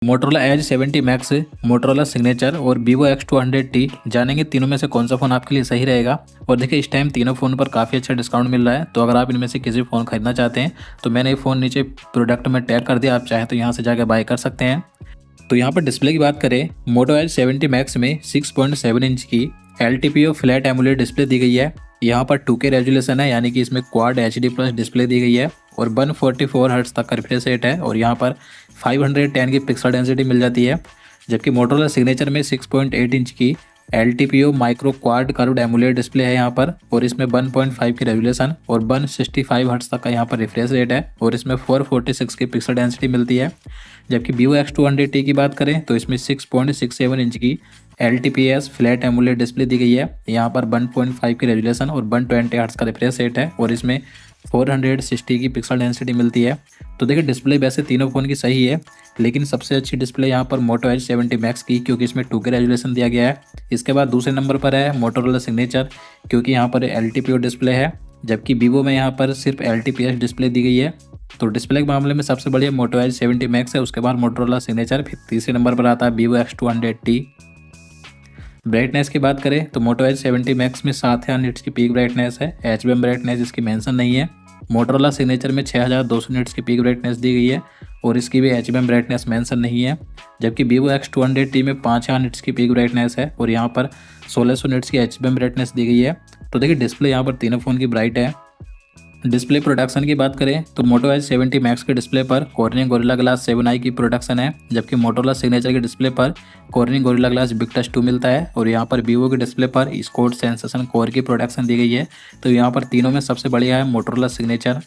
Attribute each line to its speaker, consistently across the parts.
Speaker 1: Motorola Edge 70 Max, Motorola Signature और Vivo X200T जानेंगे तीनों में से कौन सा फ़ोन आपके लिए सही रहेगा। और देखिए इस टाइम तीनों फ़ोन पर काफ़ी अच्छा डिस्काउंट मिल रहा है, तो अगर आप इनमें से किसी फ़ोन खरीदना चाहते हैं तो मैंने ये फ़ोन नीचे प्रोडक्ट में टैग कर दिया, आप चाहें तो यहाँ से जाकर बाय कर सकते हैं। तो यहाँ पर डिस्प्ले की बात करें, मोटो एज 70 मैक्स में 6.7 इंच की LTPO फ्लैट एमोलेड डिस्प्ले दी गई है। यहाँ पर 2K रेजोल्यूशन है, यानी कि इसमें क्वाड HD+ डिस्प्ले दी गई है और 144 हर्ट्ज तक का रिफ्रेश रेट है और यहाँ पर 510 की पिक्सल डेंसिटी मिल जाती है। जबकि मोटोरोला सिग्नेचर में 6.8 इंच की LTPO micro quad curved AMOLED display है यहाँ पर, और इसमें 1.5 की रेजोल्यूशन और 165 हर्ट्ज तक का यहाँ पर रिफ्रेश रेट है और इसमें 446 की पिक्सल डेंसिटी मिलती है। जबकि वीवो X200T की बात करें तो इसमें 6.67 इंच की LTPS फ्लैट एमोलेड डिस्प्ले दी गई है। यहाँ पर 1.5 की रेजोल्यूशन और 120 हर्ट्ज का रिफ्रेश रेट है और इसमें 460 की पिक्सल डेंसिटी मिलती है। तो देखिए डिस्प्ले वैसे तीनों फ़ोन की सही है, लेकिन सबसे अच्छी डिस्प्ले यहाँ पर मोटो एज 70 मैक्स की, क्योंकि इसमें 2K रेजोल्यूशन दिया गया है। इसके बाद दूसरे नंबर पर है मोटोरोला सिग्नेचर, क्योंकि यहाँ पर LTPO डिस्प्ले है। जबकि वीवो में यहाँ पर सिर्फ LTPS डिस्प्ले दी गई है। तो डिस्प्ले के मामले में सबसे बढ़िया मोटो एज 70 मैक्स है, उसके बाद मोटोरोला सिग्नेचर, फिर तीसरे नंबर पर आता है वीवो X200T। ब्राइटनेस की बात करें तो मोटो एज 70 मैक्स में 7000 निट्स की पीक ब्राइटनेस है। HBM ब्राइटनेस इसकी मेंशन नहीं है। मोटोरोला सिग्नेचर में 6200 निट्स की पीक ब्राइटनेस दी गई है और इसकी भी HBM ब्राइटनेस मेंशन नहीं है। जबकि वीवो X200T में 5000 निट्स की पीक ब्राइटनेस है और यहाँ पर 1600 निट्स की HBM ब्राइटनेस दी गई है। तो देखिए डिस्प्ले यहाँ पर तीनों फ़ोन की ब्राइट है। डिस्प्ले प्रोडक्शन की बात करें तो मोटो एज 70 मैक्स के डिस्प्ले पर कॉर्निंग गोरिल्ला ग्लास 7i की प्रोडक्शन है। जबकि मोटोरोला सिग्नेचर के डिस्प्ले पर cornering gorilla glass big touch 2 मिलता है और यहाँ पर वीवो के डिस्प्ले पर स्कोड सेंसेशन कोर की प्रोडक्शन दी गई है। तो यहाँ पर तीनों में सबसे बढ़िया है मोटोरोला सिग्नेचर।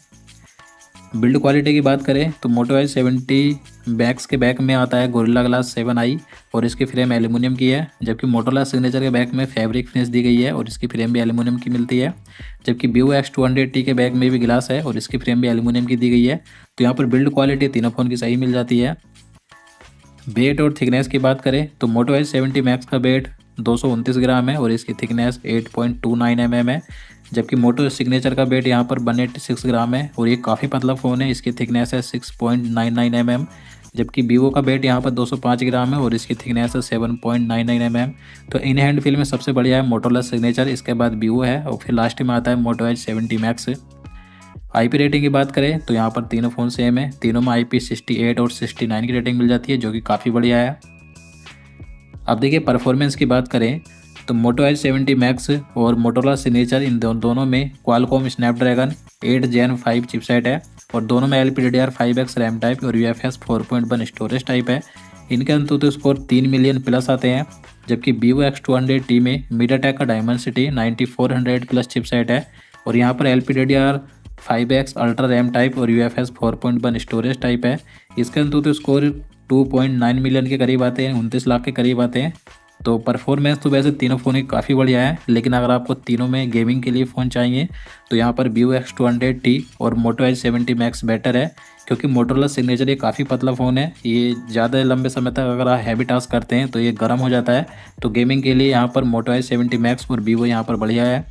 Speaker 1: बिल्ड क्वालिटी की बात करें तो मोटो एज 70 मैक्स के बैक में आता है गोरिल्ला ग्लास 7i और इसकी फ्रेम एल्यूमिनियम की है। जबकि मोटोरोला सिग्नेचर के बैक में फैब्रिक फिनिश दी गई है और इसकी फ्रेम भी एल्यूमिनियम की मिलती है। जबकि वीवो X200T के बैक में भी ग्लास है और इसकी फ्रेम भी एल्यूमिनियम की दी गई है। तो यहाँ पर बिल्ड क्वालिटी तीनों फ़ोन की सही मिल जाती है। वेट और थिकनेस की बात करें तो मोटो एज 70 मैक्स का वेट 229 ग्राम है और इसकी थिकनेस 8.29 mm है। जबकि मोटो सिग्नेचर का वेट यहाँ पर 186 ग्राम है और ये काफ़ी पतला फ़ोन है, इसकी थिकनेस है 6.99 mm। जबकि वीवो का वेट यहाँ पर 205 ग्राम है और इसकी थिकनेस है 7.99 mm। तो इन हैंड फील में सबसे बढ़िया है मोटोरोला सिग्नेचर, इसके बाद वीवो है और फिर लास्ट में आता है Moto Edge 70 max. IP rating की बात करें तो यहाँ पर तीनों फ़ोन सेम है, तीनों में IP68 और 69 की रेटिंग मिल जाती है, जो कि काफ़ी बढ़िया है। अब देखिए परफॉर्मेंस की बात करें तो मोटो एज 70 मैक्स और मोटोरोला सिग्नेचर इन दोनों में क्वालकॉम स्नैपड्रैगन 8 Gen 5 चिपसेट है और दोनों में LPDDR5X रैम टाइप और UFS 4.1 स्टोरेज टाइप है। इनके अंतुतु स्कोर 3 मिलियन प्लस आते हैं। जबकि वीवो X200T में मीडियाटेक का डायमेंसिटी 9400+ चिपसेट है और यहाँ पर LPDDR5X अल्ट्रा रैम टाइप और UFS 4.1 स्टोरेज टाइप है। इसके अंतुतु स्कोर 2.9 मिलियन के करीब आते हैं, 29 लाख के करीब आते हैं। तो परफॉर्मेंस तो वैसे तीनों फ़ोन की काफ़ी बढ़िया है, लेकिन अगर आपको तीनों में गेमिंग के लिए फ़ोन चाहिए तो यहाँ पर वीवो X200T और मोटो एज 70 मैक्स बेटर है। क्योंकि मोटोरोला सिग्नेचर ये काफ़ी पतला फ़ोन है, ये ज़्यादा लंबे समय तक अगर आप हैवी टास्क करते हैं तो ये गर्म हो जाता है। तो गेमिंग के लिए यहाँ पर मोटो एज 70 मैक्स और वीवो यहाँ पर बढ़िया है।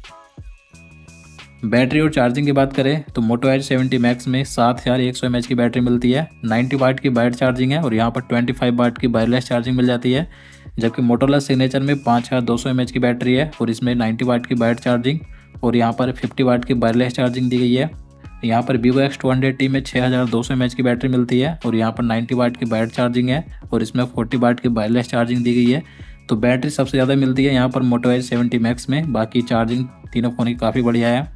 Speaker 1: बैटरी और चार्जिंग की बात करें तो मोटो एज 70 मैक्स में 7100 mAh की बैटरी मिलती है, 90 वाट की वायर्ड चार्जिंग है और यहाँ पर 25 वाट की वायरलेस चार्जिंग मिल जाती है। जबकि मोटोरोला सिग्नेचर में 5200 mAh की बैटरी है और इसमें 90 वाट की वायर्ड चार्जिंग और यहाँ पर 50 वाट की वायरलेस चार्जिंग दी गई है। यहाँ पर वीवो X200T में 6200 mAh की बैटरी मिलती है और यहाँ पर 90 वाट की वायर्ड चार्जिंग है और इसमें 40 वाट की वायरलेस चार्जिंग दी गई है। तो बैटरी सबसे ज़्यादा मिलती है यहाँ पर मोटो एज 70 मैक्स में, बाकी चार्जिंग तीनों फ़ोन की काफ़ी बढ़िया है।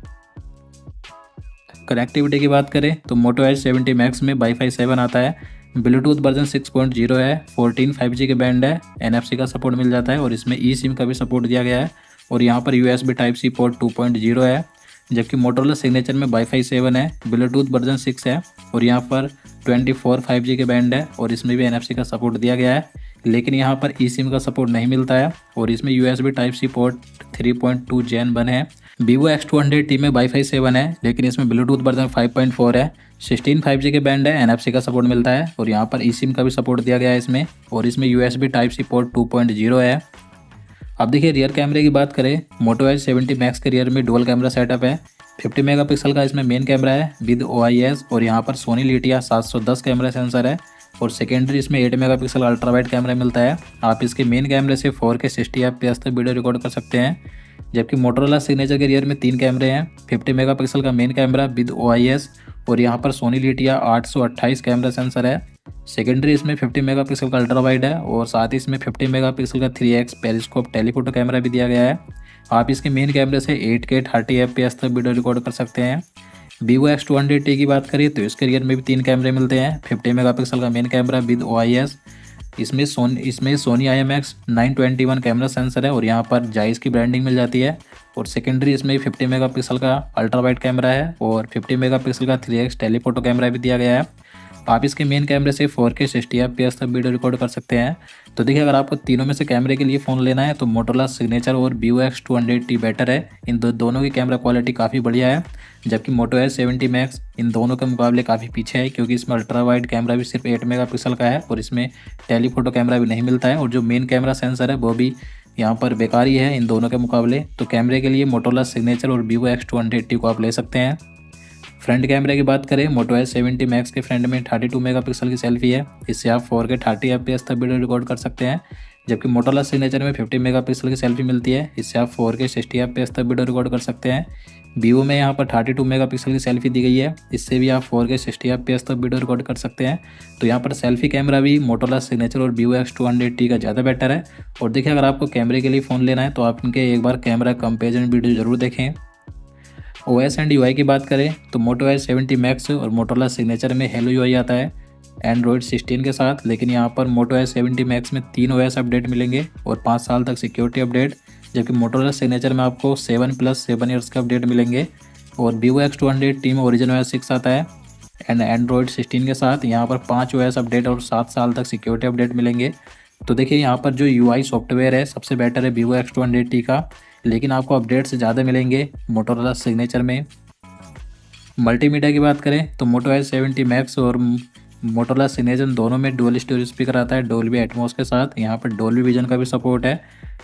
Speaker 1: कनेक्टिविटी की बात करें तो मोटो एज 70 मैक्स में वाईफाई 7 आता है, ब्लूटूथ वर्जन 6.0 है, 14 5G के बैंड है, NFC का सपोर्ट मिल जाता है और इसमें eSIM का भी सपोर्ट दिया गया है और यहाँ पर USB Type-C पोर्ट 2.0 है। जबकि मोटोरोला सिग्नेचर में वाईफाई 7 है, ब्लूटूथ वर्जन 6 है और यहाँ पर 24 5G के बैंड है और इसमें भी NFC का सपोर्ट दिया गया है, लेकिन यहाँ पर eSIM का सपोर्ट नहीं मिलता है और इसमें USB Type-C पोर्ट 3.2 Gen 1 है। वीवो X200T में वाईफाई 7 है, लेकिन इसमें ब्लूटूथ वर्जन 5.4 है, 16 5G के बैंड है, NFC का सपोर्ट मिलता है और यहाँ पर eSIM का भी सपोर्ट दिया गया है इसमें और इसमें USB Type-C पोर्ट 2.0 है। अब देखिए रियर कैमरे की बात करें, मोटो एज 70 मैक्स के रियर में डुअल कैमरा सेटअप है, 50 मेगापिक्सल का इसमें मेन कैमरा है विद OIS और यहाँ पर सोनी लिटिया 710 कैमरा सेंसर है और सेकेंडरी इसमें 8 मेगापिक्सल अल्ट्रा वाइड कैमरा मिलता है। आप इसके मेन कैमरे से 4K 60 FPS तक वीडियो रिकॉर्ड कर सकते हैं। जबकि मोटोरोला सिग्नेचर के रियर में 3 कैमरे हैं। 50 मेगापिक्सल का मेन कैमरा विद OIS और यहाँ पर सोनी लिटिया 828 कैमरा सेंसर है। सेकेंडरी इसमें 50 मेगापिक्सल का अल्ट्रा वाइड है और साथ ही इसमें 50 मेगापिक्सल का 3x पेरिस्कोप टेलीफोटो कैमरा भी दिया गया है। आप इसके मेन कैमरे से 8K 30 FPS तक वीडियो रिकॉर्ड कर सकते हैं। Vivo X200T की बात करें तो इसके रियर में भी 3 कैमरे मिलते हैं। 50 मेगापिक्सल का मेन कैमरा विद OIS, इसमें सोनी IMX 921 कैमरा सेंसर है और यहाँ पर जायज़ की ब्रांडिंग मिल जाती है। और सेकेंडरी इसमें 50 मेगापिक्सल का अल्ट्रा वाइड कैमरा है और 50 मेगापिक्सल का 3x टेलीफोटो कैमरा भी दिया गया है। आप इसके मेन कैमरे से 4K 60 FPS तक वीडियो रिकॉर्ड कर सकते हैं। तो देखिए, अगर आपको तीनों में से कैमरे के लिए फ़ोन लेना है तो मोटोरोला सिग्नेचर और Vivo X200T बेटर है। इन दोनों की कैमरा क्वालिटी काफ़ी बढ़िया है, जबकि Moto S70 Max इन दोनों के मुकाबले काफ़ी पीछे है, क्योंकि इसमें अल्ट्रा वाइड कैमरा भी सिर्फ 8 मेगापिक्सल का है और इसमें टेलीफोटो कैमरा भी नहीं मिलता है। और जो मेन कैमरा सेंसर है वो भी यहाँ पर बेकार ही है इन दोनों के मुकाबले। तो कैमरे के लिए मोटोरोला सिग्नेचर और Vivo X200T को आप ले सकते हैं। फ्रंट कैमरे की बात करें, Moto S70 Max के फ्रंट में 32 मेगापिक्सल की सेल्फी है। इससे आप 4K 30 FPS तक वीडियो रिकॉर्ड कर सकते हैं। जबकि मोटोरोला सिग्नेचर में 50 मेगापिक्सल की सेल्फी मिलती है। इससे आप 4K 60 FPS तक वीडियो रिकॉर्ड कर सकते हैं। Vivo में यहाँ पर 32 मेगापिक्सल की सेल्फी दी गई है। इससे भी आप 4K 60 FPS तक वीडियो रिकॉर्ड कर सकते हैं। तो यहाँ पर सेल्फी कैमरा भी मोटोरोला सिग्नेचर और Vivo X200T का ज़्यादा बेटर है। और देखिए, अगर आपको कैमरे के लिए फ़ोन लेना है तो आप इनके एक बार कैमरा कंपेरिजन वीडियो ज़रूर देखें। OS एंड UI की बात करें तो Moto S70 Max और मोटोरोला सिग्नेचर में Hello UI आता है Android 16 के साथ, लेकिन यहाँ पर Moto S70 Max में 3 OS अपडेट मिलेंगे और 5 साल तक सिक्योरिटी अपडेट, जबकि मोटोरोला सिग्नेचर में आपको 7+7 ईयर्स के अपडेट मिलेंगे। और Vivo X200T में Origin OS 6 आता है एंड Android 16 के साथ यहाँ पर 5 OS अपडेट और 7 साल तक सिक्योरिटी अपडेट मिलेंगे। तो देखिए, यहाँ पर जो UI सॉफ्टवेयर है सबसे बेटर है Vivo X200T का, लेकिन आपको अपडेट से ज़्यादा मिलेंगे मोटोरोला सिग्नेचर में। मल्टीमीडिया की बात करें तो Moto S70 Max और मोटोरोला सिग्नेचर दोनों में डुअल स्टोरेज स्पीकर आता है डोल्बी एटमॉस के साथ। यहाँ पर डोल्बी विजन का भी सपोर्ट है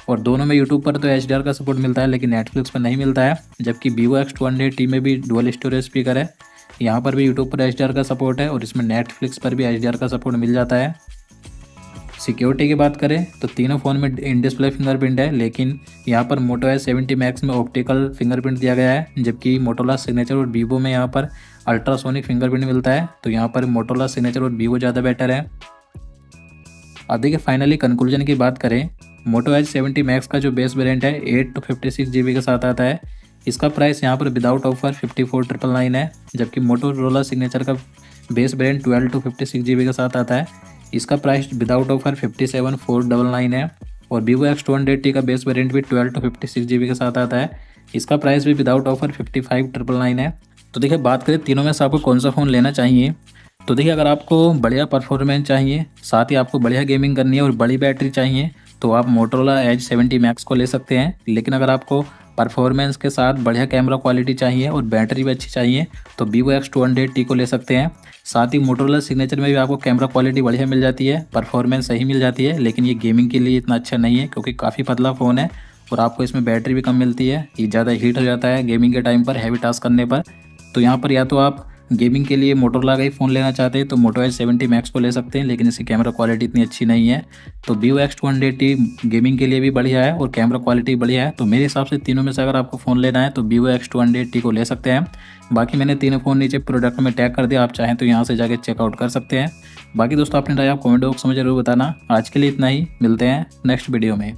Speaker 1: और दोनों में यूट्यूब पर तो HDR का सपोर्ट मिलता है, लेकिन नेटफ्लिक्स पर नहीं मिलता है। जबकि Vivo X200T में भी डुअल स्टोरेज स्पीकर है, यहाँ पर भी यूट्यूब पर HDR का सपोर्ट है और इसमें नेटफ्लिक्स पर भी HDR का सपोर्ट मिल जाता है। सिक्योरिटी की बात करें तो तीनों फ़ोन में इन डिस्प्ले फिंगरप्रिंट है, लेकिन यहाँ पर Moto S70 Max में ऑप्टिकल फिंगरप्रिंट दिया गया है, जबकि मोटोरोला सिग्नेचर और Vivo में यहाँ पर अल्ट्रासोनिक फिंगरप्रिंट मिलता है। तो यहाँ पर मोटोरोला सिग्नेचर और Vivo ज़्यादा बेटर है। अब देखिए, फाइनली कंक्लूजन की बात करें, Moto S70 Max का जो बेस वेरिएंट है 8 to 56 GB के साथ आता है। इसका प्राइस यहाँ पर विदाउट ऑफर 54,999 है, जबकि मोटोरोला सिग्नेचर का बेस वेरिएंट 12 to 56 GB के साथ आता है। इसका प्राइस विदाउट ऑफर 57,499 है। और Vivo X200T का बेस वेरिएंट भी 12 to 56 GB के साथ आता है। इसका प्राइस भी विदाउट ऑफर 55,999 है। तो देखिए, बात करें तीनों में से आपको कौन सा फ़ोन लेना चाहिए। तो देखिए, अगर आपको बढ़िया परफॉर्मेंस चाहिए, साथ ही आपको बढ़िया गेमिंग करनी है और बड़ी बैटरी चाहिए, तो आप मोटोरोला H70 Max को ले सकते हैं। लेकिन अगर आपको परफॉर्मेंस के साथ बढ़िया कैमरा क्वालिटी चाहिए और बैटरी भी अच्छी चाहिए तो Vivo X200T को ले सकते हैं। साथ ही मोटोरोला सिग्नेचर में भी आपको कैमरा क्वालिटी बढ़िया मिल जाती है, परफॉर्मेंस सही मिल जाती है, लेकिन ये गेमिंग के लिए इतना अच्छा नहीं है, क्योंकि काफ़ी पतला फ़ोन है और आपको इसमें बैटरी भी कम मिलती है। ये ज़्यादा हीट हो जाता है गेमिंग के टाइम पर, हैवी टास्क करने पर। तो यहाँ पर या तो आप गेमिंग के लिए मोटोरोला का ही फ़ोन लेना चाहते हैं तो Moto S70 Max को ले सकते हैं, लेकिन इसकी कैमरा क्वालिटी इतनी अच्छी नहीं है। तो Vivo X200T गेमिंग के लिए भी बढ़िया है और कैमरा क्वालिटी बढ़िया है। तो मेरे हिसाब से तीनों में से अगर आपको फ़ोन लेना है तो Vivo X200T को ले सकते हैं। बाकी मैंने तीनों फ़ोन नीचे प्रोडक्ट में टैग कर दिया, आप चाहें तो यहाँ से जाके चेकआउट कर सकते हैं। बाकी दोस्तों, अपनी राय आप कमेंट बॉक्स में जरूर बताना। आज के लिए इतना ही, मिलते हैं नेक्स्ट वीडियो में।